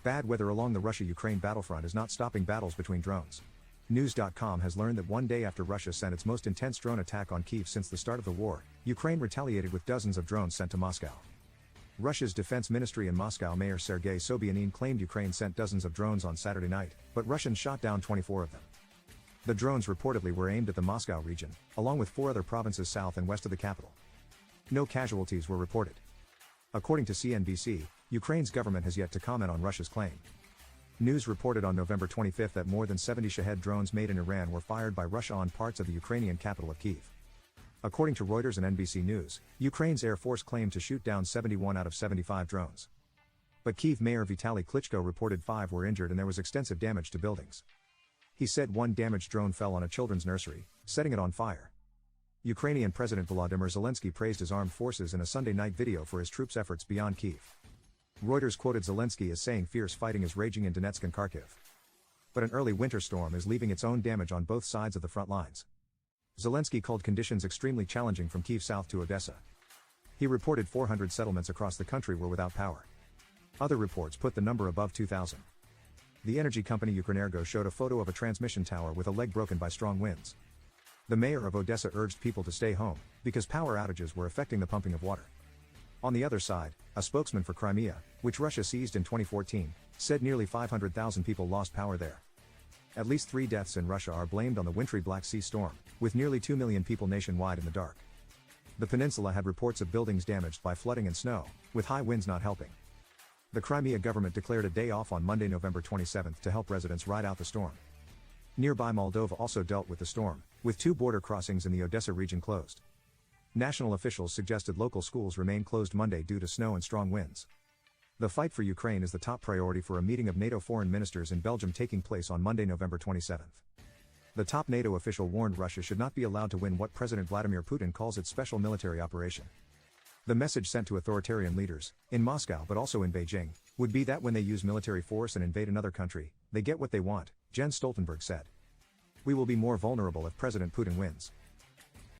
Bad weather along the Russia-Ukraine battlefront is not stopping battles between drones. News.com has learned that one day after Russia sent its most intense drone attack on Kyiv since the start of the war, Ukraine retaliated with dozens of drones sent to Moscow. Russia's defense ministry in Moscow Mayor Sergei Sobyanin claimed Ukraine sent dozens of drones on Saturday night, but Russians shot down 24 of them. The drones reportedly were aimed at the Moscow region, along with 4 other provinces south and west of the capital. No casualties were reported. According to CNBC, Ukraine's government has yet to comment on Russia's claim. News reported on November 25 that more than 70 Shahed drones made in Iran were fired by Russia on parts of the Ukrainian capital of Kyiv. According to Reuters and NBC News, Ukraine's Air Force claimed to shoot down 71 out of 75 drones. But Kyiv Mayor Vitaly Klitschko reported 5 were injured and there was extensive damage to buildings. He said one damaged drone fell on a children's nursery, setting it on fire. Ukrainian President Volodymyr Zelensky praised his armed forces in a Sunday night video for his troops' efforts beyond Kyiv. Reuters quoted Zelensky as saying fierce fighting is raging in Donetsk and Kharkiv. But an early winter storm is leaving its own damage on both sides of the front lines. Zelensky called conditions extremely challenging from Kyiv south to Odessa. He reported 400 settlements across the country were without power. Other reports put the number above 2,000. The energy company Ukrenergo showed a photo of a transmission tower with a leg broken by strong winds. The mayor of Odessa urged people to stay home, because power outages were affecting the pumping of water. On the other side, a spokesman for Crimea, which Russia seized in 2014, said nearly 500,000 people lost power there. At least 3 deaths in Russia are blamed on the wintry Black Sea storm, with nearly 2 million people nationwide in the dark. The peninsula had reports of buildings damaged by flooding and snow, with high winds not helping. The Crimea government declared a day off on Monday, November 27 to help residents ride out the storm. Nearby Moldova also dealt with the storm, with 2 border crossings in the Odessa region closed. National officials suggested local schools remain closed Monday due to snow and strong winds. The fight for Ukraine is the top priority for a meeting of NATO foreign ministers in Belgium taking place on Monday, November 27. The top NATO official warned Russia should not be allowed to win what President Vladimir Putin calls its special military operation. The message sent to authoritarian leaders, in Moscow but also in Beijing, would be that when they use military force and invade another country, they get what they want, Jens Stoltenberg said. We will be more vulnerable if President Putin wins.